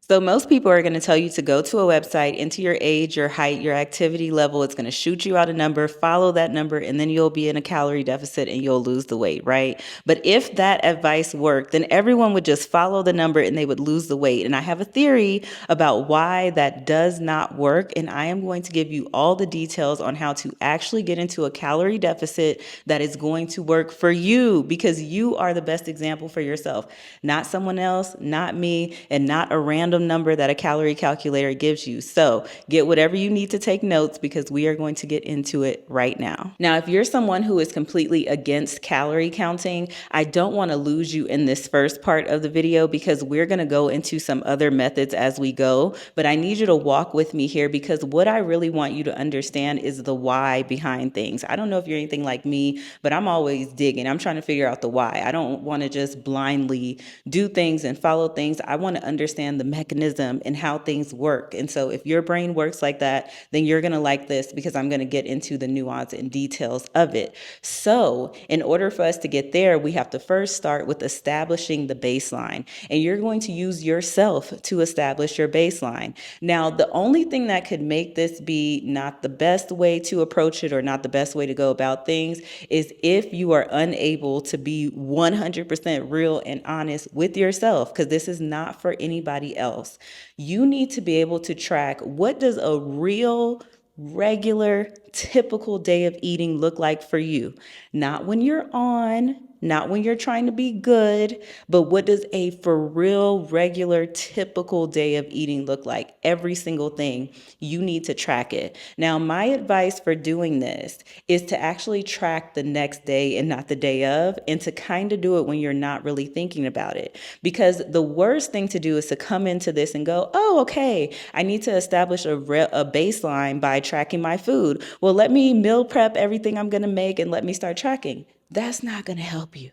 So most people are going to tell you to go to a website, enter your age, your height, your activity level. It's going to shoot you out a number, follow that number, and then you'll be in a calorie deficit and you'll lose the weight, right? But if that advice worked, then everyone would just follow the number and they would lose the weight. And I have a theory about why that does not work. And I am going to give you all the details on how to actually get into a calorie deficit that is going to work for you, because you are the best example for yourself, not someone else, not me, and not a random number that a calorie calculator gives you. So get whatever you need to take notes, because we are going to get into it right now. Now, if you're someone who is completely against calorie counting, I don't want to lose you in this first part of the video, because we're going to go into some other methods as we go. But I need you to walk with me here, because what I really want you to understand is the why behind things. I don't know if you're anything like me, but I'm always digging. I'm trying to figure out the why. I don't want to just blindly do things and follow things. I want to understand the mechanism and how things work. And so if your brain works like that, then you're going to like this, because I'm going to get into the nuance and details of it. So in order for us to get there, we have to first start with establishing the baseline. And you're going to use yourself to establish your baseline. Now, the only thing that could make this be not the best way to approach it, or not the best way to go about things, is if you are unable to be 100% real and honest with yourself, because this is not for anybody else. You need to be able to track, what does a real, regular, typical day of eating look like for you? Not when you're on, not when you're trying to be good, but what does a for real, regular, typical day of eating look like? Every single thing, you need to track it. Now, my advice for doing this is to actually track the next day and not the day of, and to kind of do it when you're not really thinking about it. Because the worst thing to do is to come into this and go, oh, okay, I need to establish a baseline by tracking my food. Well, let me meal prep everything I'm going to make and let me start tracking. That's not going to help you.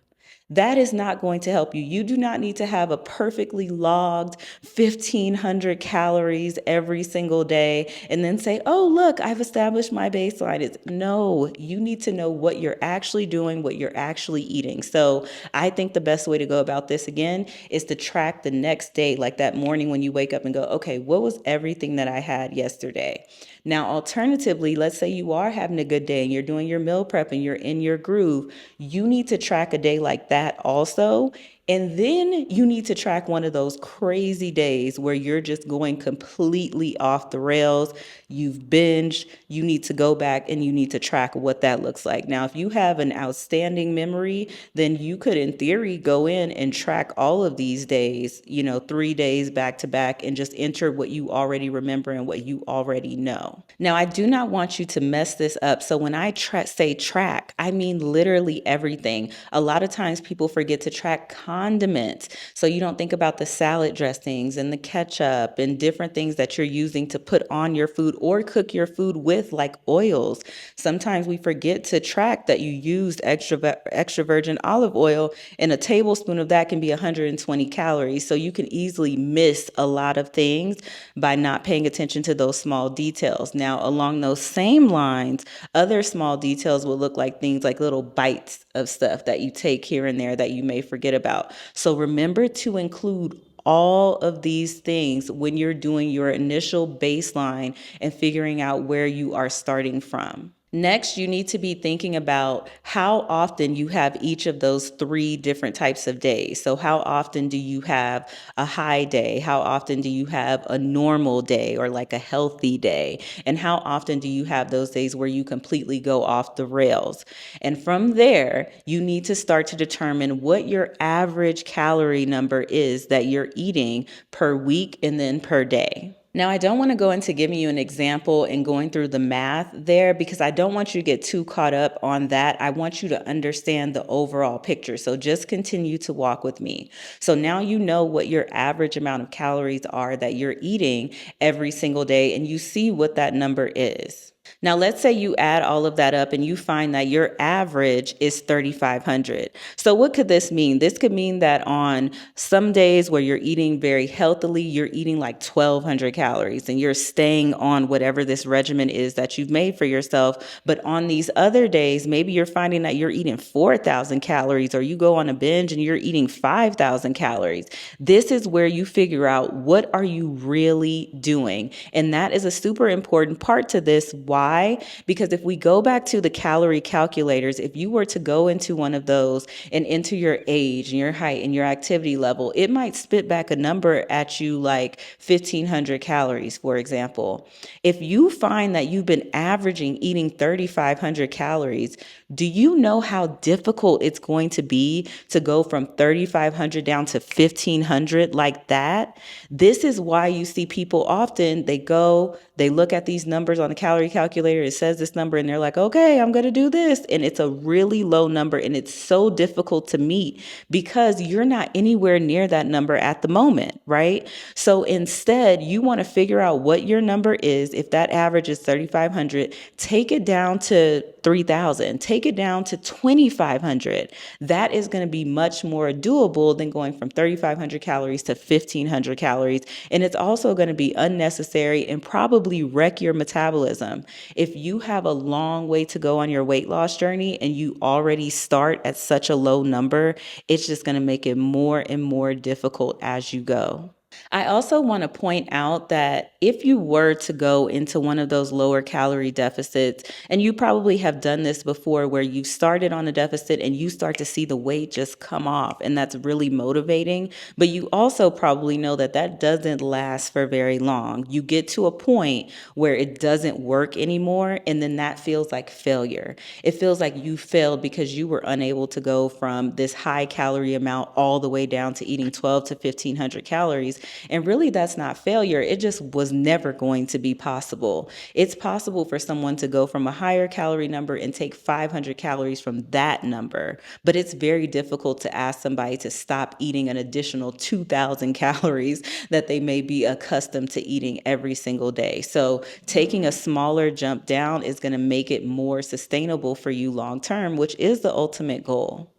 That is not going to help you. You do not need to have a perfectly logged 1,500 calories every single day and then say, oh, look, I've established my baseline. No, you need to know what you're actually doing, what you're actually eating. So I think the best way to go about this, again, is to track the next day, like that morning when you wake up and go, okay, what was everything that I had yesterday? Now, alternatively, let's say you are having a good day and you're doing your meal prep and you're in your groove. You need to track a day like that also. And then you need to track one of those crazy days where you're just going completely off the rails. You've binged. You need to go back and you need to track what that looks like. Now, if you have an outstanding memory, then you could, in theory, go in and track all of these days, 3 days back to back, and just enter what you already remember and what you already know. Now, I do not want you to mess this up. So when I say track, I mean literally everything. A lot of times people forget to track condiments. So you don't think about the salad dressings and the ketchup and different things that you're using to put on your food or cook your food with, like oils. Sometimes we forget to track that you used extra virgin olive oil, and a tablespoon of that can be 120 calories. So you can easily miss a lot of things by not paying attention to those small details. Now, along those same lines, other small details will look like things like little bites of stuff that you take here and there that you may forget about. So remember to include all of these things when you're doing your initial baseline and figuring out where you are starting from. Next, you need to be thinking about how often you have each of those 3 different types of days. So how often do you have a high day? How often do you have a normal day, or like a healthy day? And how often do you have those days where you completely go off the rails? And from there, you need to start to determine what your average calorie number is that you're eating per week and then per day. Now, I don't want to go into giving you an example and going through the math there, because I don't want you to get too caught up on that. I want you to understand the overall picture. So just continue to walk with me. So now you know what your average amount of calories are that you're eating every single day, and you see what that number is. Now, let's say you add all of that up and you find that your average is 3,500. So, what could this mean? This could mean that on some days where you're eating very healthily, you're eating like 1,200 calories and you're staying on whatever this regimen is that you've made for yourself. But on these other days, maybe you're finding that you're eating 4,000 calories, or you go on a binge and you're eating 5,000 calories. This is where you figure out, what are you really doing? And that is a super important part to this. Why? Because if we go back to the calorie calculators, if you were to go into one of those and enter your age and your height and your activity level, it might spit back a number at you like 1,500 calories, for example. If you find that you've been averaging eating 3,500 calories, do you know how difficult it's going to be to go from 3,500 down to 1,500 like that? This is why you see people often, they look at these numbers on the calorie calculator, it says this number, and they're like, okay, I'm going to do this. And it's a really low number, and it's so difficult to meet because you're not anywhere near that number at the moment, right? So instead, you want to figure out what your number is. If that average is 3,500, take it down to 3,000, take it down to 2,500. That is going to be much more doable than going from 3,500 calories to 1,500 calories. And it's also going to be unnecessary and probably wreck your metabolism. If you have a long way to go on your weight loss journey and you already start at such a low number, it's just going to make it more and more difficult as you go. I also want to point out that if you were to go into one of those lower calorie deficits, and you probably have done this before where you started on a deficit and you start to see the weight just come off, and that's really motivating, but you also probably know that that doesn't last for very long. You get to a point where it doesn't work anymore, and then that feels like failure. It feels like you failed because you were unable to go from this high calorie amount all the way down to eating 12 to 1,500 calories. And really, that's not failure. It just was never going to be possible. It's possible for someone to go from a higher calorie number and take 500 calories from that number, but it's very difficult to ask somebody to stop eating an additional 2,000 calories that they may be accustomed to eating every single day. So taking a smaller jump down is going to make it more sustainable for you long term, which is the ultimate goal.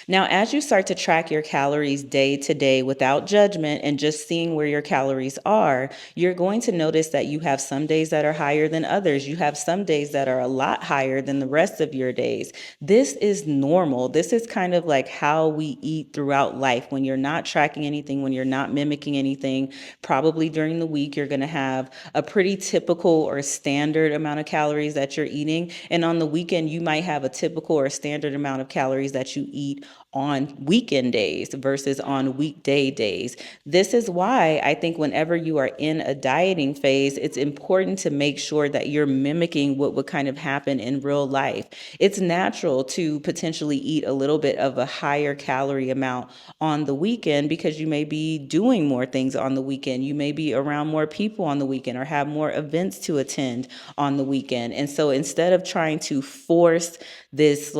Now, as you start to track your calories day to day without judgment and just seeing where your calories are, you're going to notice that you have some days that are higher than others. You have some days that are a lot higher than the rest of your days. This is normal. This is kind of like how we eat throughout life. When you're not tracking anything, when you're not mimicking anything, probably during the week, you're going to have a pretty typical or standard amount of calories that you're eating. And on the weekend, you might have a typical or standard amount of calories that you eat on weekend days versus on weekday days. This is why I think whenever you are in a dieting phase, it's important to make sure that you're mimicking what would kind of happen in real life. It's natural to potentially eat a little bit of a higher calorie amount on the weekend because you may be doing more things on the weekend. You may be around more people on the weekend or have more events to attend on the weekend. And so instead of trying to force this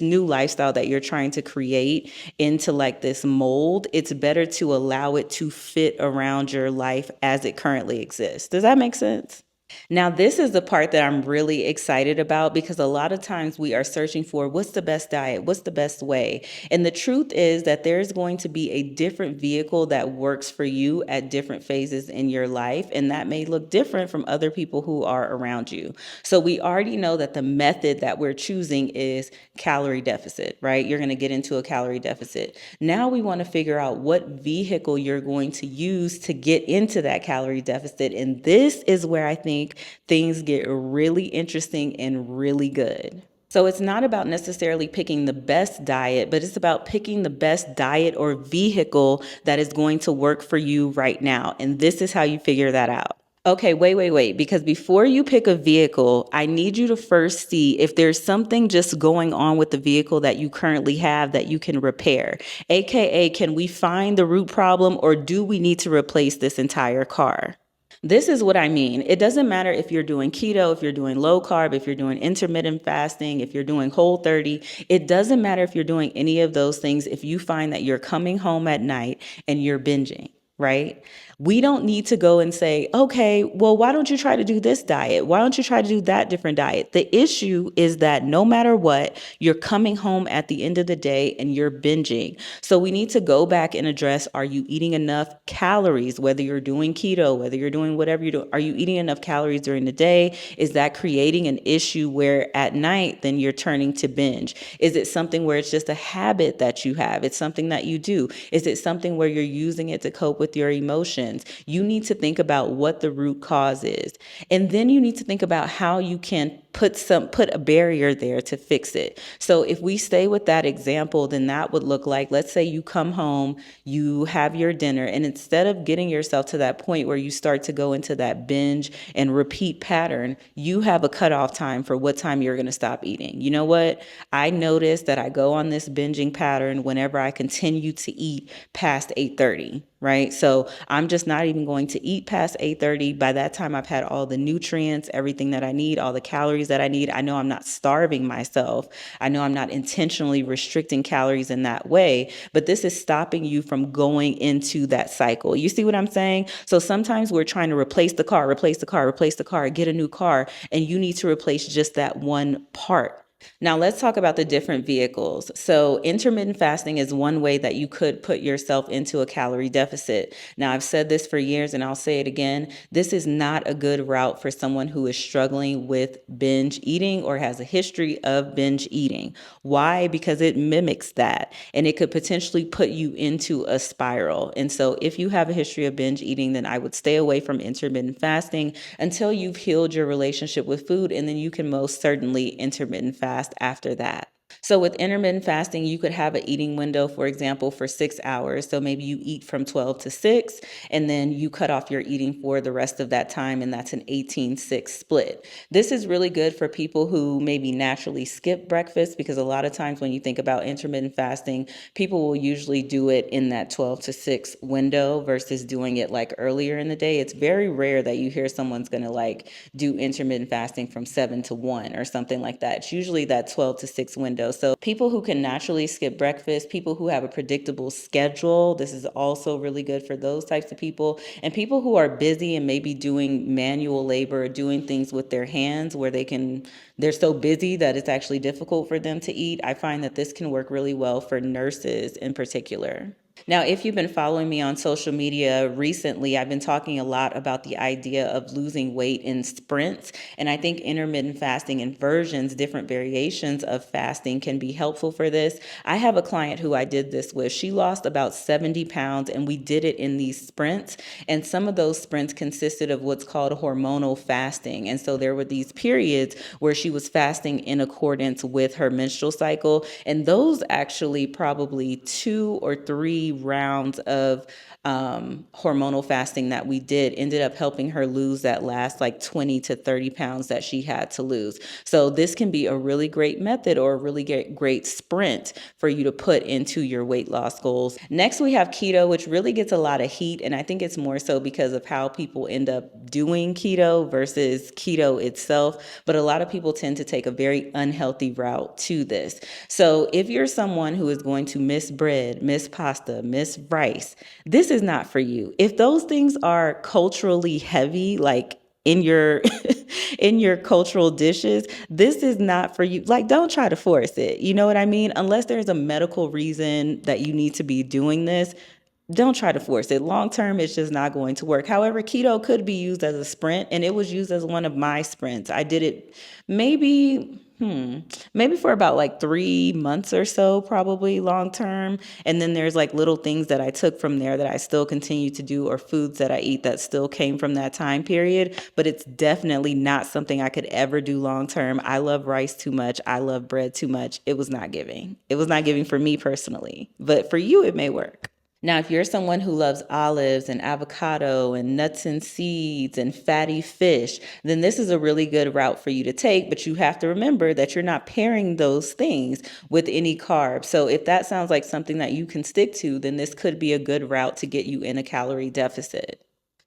new lifestyle that you're trying to create into like this mold, it's better to allow it to fit around your life as it currently exists. Does that make sense? Now, this is the part that I'm really excited about because a lot of times we are searching for what's the best diet, what's the best way. And the truth is that there's going to be a different vehicle that works for you at different phases in your life. And that may look different from other people who are around you. So we already know that the method that we're choosing is calorie deficit, right? You're going to get into a calorie deficit. Now we want to figure out what vehicle you're going to use to get into that calorie deficit. And this is where I think things get really interesting and really good. So it's not about necessarily picking the best diet, but it's about picking the best diet or vehicle that is going to work for you right now. And this is how you figure that out. Okay, wait, because before you pick a vehicle, I need you to first see if there's something just going on with the vehicle that you currently have that you can repair. AKA, can we find the root problem, or do we need to replace this entire car? This is what I mean. It doesn't matter if you're doing keto, if you're doing low carb, if you're doing intermittent fasting, if you're doing Whole30. It doesn't matter if you're doing any of those things if you find that you're coming home at night and you're binging. right? We don't need to go and say, okay, well, why don't you try to do this diet? Why don't you try to do that different diet? The issue is that no matter what, you're coming home at the end of the day and you're binging. So we need to go back and address, are you eating enough calories, whether you're doing keto, whether you're doing whatever you're doing, are you eating enough calories during the day? Is that creating an issue where at night, then you're turning to binge? Is it something where it's just a habit that you have? It's something that you do. Is it something where you're using it to cope with your emotions? You need to think about what the root cause is. And then you need to think about how you can put a barrier there to fix it. So if we stay with that example, then that would look like, let's say you come home, you have your dinner, and instead of getting yourself to that point where you start to go into that binge and repeat pattern, you have a cutoff time for what time you're going to stop eating. You know what? I notice that I go on this binging pattern whenever I continue to eat past 8:30. Right? So I'm just not even going to eat past 8:30. By that time, I've had all the nutrients, everything that I need, all the calories that I need. I know I'm not starving myself. I know I'm not intentionally restricting calories in that way, but this is stopping you from going into that cycle. You see what I'm saying? So sometimes we're trying to replace the car, get a new car, and you need to replace just that one part. Now, let's talk about the different vehicles. So, intermittent fasting is one way that you could put yourself into a calorie deficit. Now, I've said this for years and I'll say it again. This is not a good route for someone who is struggling with binge eating or has a history of binge eating. Why? Because it mimics that and it could potentially put you into a spiral. And so, if you have a history of binge eating, then I would stay away from intermittent fasting until you've healed your relationship with food, and then you can most certainly intermittent fast after that. So with intermittent fasting, you could have an eating window, for example, for 6 hours. So maybe you eat from 12 to 6, and then you cut off your eating for the rest of that time, and that's an 18-6 split. This is really good for people who maybe naturally skip breakfast, because a lot of times when you think about intermittent fasting, people will usually do it in that 12 to 6 window versus doing it like earlier in the day. It's very rare that you hear someone's going to like do intermittent fasting from 7 to 1 or something like that. It's usually that 12 to 6 window. So people who can naturally skip breakfast, people who have a predictable schedule, this is also really good for those types of people. And people who are busy and maybe doing manual labor, doing things with their hands where they're so busy that it's actually difficult for them to eat. I find that this can work really well for nurses in particular. Now, if you've been following me on social media recently, I've been talking a lot about the idea of losing weight in sprints. And I think intermittent fasting and versions, different variations of fasting can be helpful for this. I have a client who I did this with. She lost about 70 pounds and we did it in these sprints. And some of those sprints consisted of what's called hormonal fasting. And so there were these periods where she was fasting in accordance with her menstrual cycle. And those actually probably 2 or 3 rounds of hormonal fasting that we did ended up helping her lose that last like 20 to 30 pounds that she had to lose. So this can be a really great method or a really great sprint for you to put into your weight loss goals. Next, we have keto, which really gets a lot of heat. And I think it's more so because of how people end up doing keto versus keto itself. But a lot of people tend to take a very unhealthy route to this. So if you're someone who is going to miss bread, miss pasta, miss rice, this is not for you. If those things are culturally heavy, like in your in your cultural dishes, this is not for you. Like, don't try to force it. You know what I mean? Unless there's a medical reason that you need to be doing this, don't try to force it. Long term, it's just not going to work. However, keto could be used as a sprint, and it was used as one of my sprints. I did it maybe maybe for about like 3 months or so, probably long term. And then there's like little things that I took from there that I still continue to do, or foods that I eat that still came from that time period. But it's definitely not something I could ever do long term. I love rice too much. I love bread too much. It was not giving. It was not giving for me personally, but for you, it may work. Now, if you're someone who loves olives and avocado and nuts and seeds and fatty fish, then this is a really good route for you to take. But you have to remember that you're not pairing those things with any carbs. So if that sounds like something that you can stick to, then this could be a good route to get you in a calorie deficit.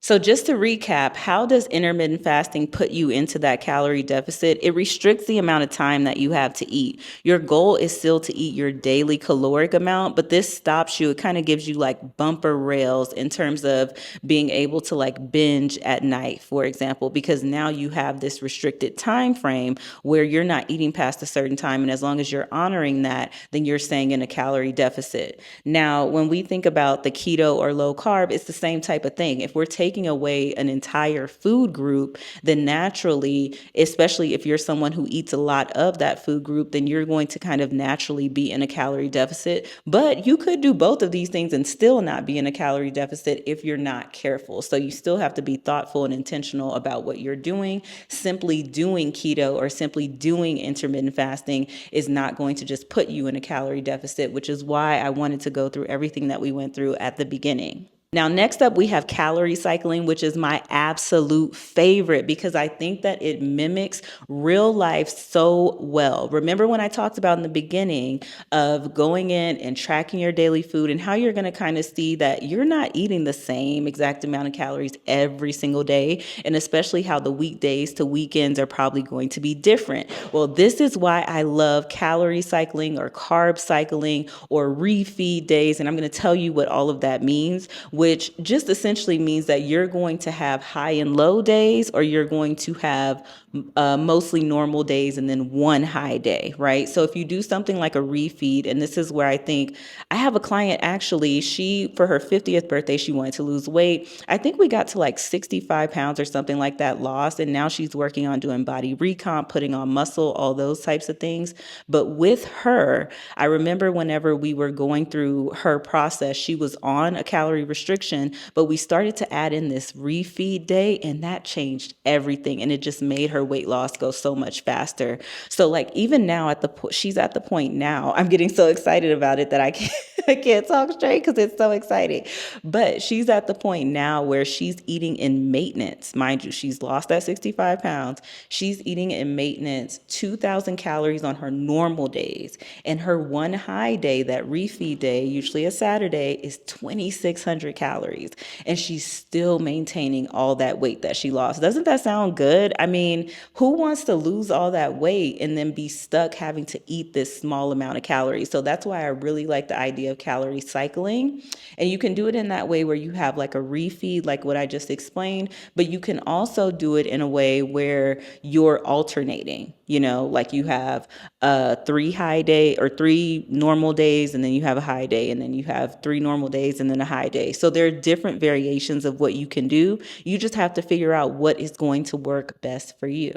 So just to recap, how does intermittent fasting put you into that calorie deficit? It restricts the amount of time that you have to eat. Your goal is still to eat your daily caloric amount, but this stops you. It kind of gives you like bumper rails in terms of being able to like binge at night, for example, because now you have this restricted time frame where you're not eating past a certain time. And as long as you're honoring that, then you're staying in a calorie deficit. Now, when we think about the keto or low carb, it's the same type of thing. If we're taking away an entire food group, then naturally, especially if you're someone who eats a lot of that food group, then you're going to kind of naturally be in a calorie deficit. But you could do both of these things and still not be in a calorie deficit if you're not careful. So you still have to be thoughtful and intentional about what you're doing. Simply doing keto or simply doing intermittent fasting is not going to just put you in a calorie deficit, which is why I wanted to go through everything that we went through at the beginning. Now, next up, we have calorie cycling, which is my absolute favorite because I think that it mimics real life so well. Remember when I talked about in the beginning of going in and tracking your daily food and how you're going to kind of see that you're not eating the same exact amount of calories every single day, and especially how the weekdays to weekends are probably going to be different. Well, this is why I love calorie cycling or carb cycling or refeed days, and I'm going to tell you what all of that means, which just essentially means that you're going to have high and low days, or you're going to have mostly normal days and then one high day, right? So if you do something like a refeed, and this is where I think I have a client actually, she, for her 50th birthday, she wanted to lose weight. I think we got to like 65 pounds or something like that lost. And now she's working on doing body recomp, putting on muscle, all those types of things. But with her, I remember whenever we were going through her process, she was on a calorie restriction, but we started to add in this refeed day, and that changed everything. And it just made her weight loss go so much faster. So like even now she's at the point now, I'm getting so excited about it that I can't, I can't talk straight because it's so exciting. But she's at the point now where she's eating in maintenance. Mind you, she's lost that 65 pounds. She's eating in maintenance 2,000 calories on her normal days. And her one high day, that refeed day, usually a Saturday, is 2,600 calories. And she's still maintaining all that weight that she lost. Doesn't that sound good? I mean, who wants to lose all that weight and then be stuck having to eat this small amount of calories? So that's why I really like the idea of calorie cycling. And you can do it in that way where you have like a refeed, like what I just explained, but you can also do it in a way where you're alternating, like you have 3 normal days, and then you have a high day, and then you have 3 normal days and then a high day. So there are different variations of what you can do. You just have to figure out what is going to work best for you.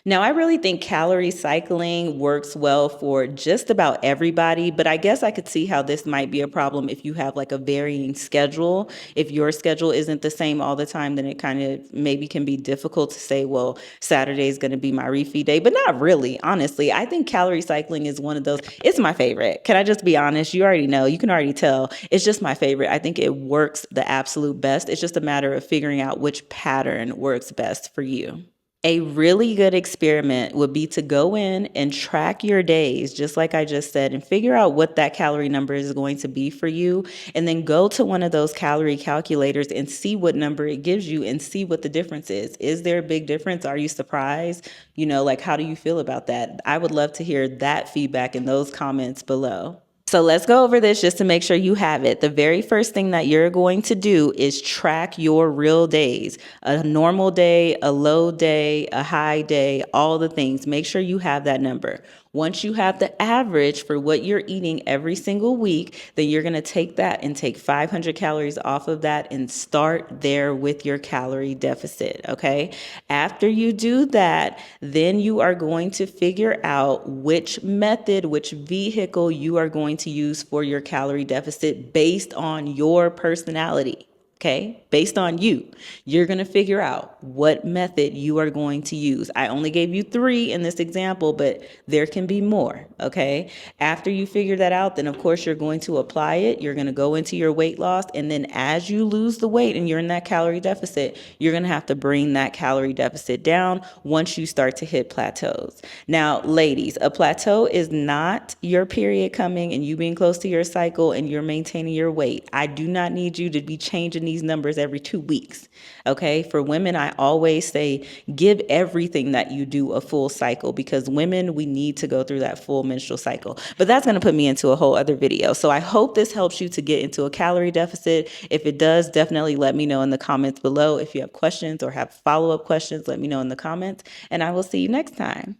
Now, I really think calorie cycling works well for just about everybody, but I guess I could see how this might be a problem if you have like a varying schedule. If your schedule isn't the same all the time, then it kind of maybe can be difficult to say, well, Saturday is going to be my refeed day, but not really. Honestly, I think calorie cycling is one of those, it's my favorite. Can I just be honest? You already know, you can already tell. It's just my favorite. I think it works the absolute best. It's just a matter of figuring out which pattern works best for you. A really good experiment would be to go in and track your days, just like I just said, and figure out what that calorie number is going to be for you. And then go to one of those calorie calculators and see what number it gives you and see what the difference is. Is there a big difference? Are you surprised? Like, how do you feel about that? I would love to hear that feedback in those comments below. So let's go over this just to make sure you have it. The very first thing that you're going to do is track your real days. A normal day, a low day, a high day, all the things. Make sure you have that number. Once you have the average for what you're eating every single week, then you're going to take that and take 500 calories off of that and start there with your calorie deficit, okay? After you do that, then you are going to figure out which method, which vehicle you are going to use for your calorie deficit based on your personality. Okay, based on you, you're going to figure out what method you are going to use. I only gave you 3 in this example, but there can be more. Okay, after you figure that out, then of course you're going to apply it. You're going to go into your weight loss. And then as you lose the weight and you're in that calorie deficit, you're going to have to bring that calorie deficit down once you start to hit plateaus. Now, ladies, a plateau is not your period coming and you being close to your cycle and you're maintaining your weight. I do not need you to be changing these numbers every 2 weeks. Okay. For women, I always say give everything that you do a full cycle, because women, we need to go through that full menstrual cycle. But that's going to put me into a whole other video. So I hope this helps you to get into a calorie deficit. If it does, definitely let me know in the comments below. If you have questions or have follow-up questions, let me know in the comments, and I will see you next time.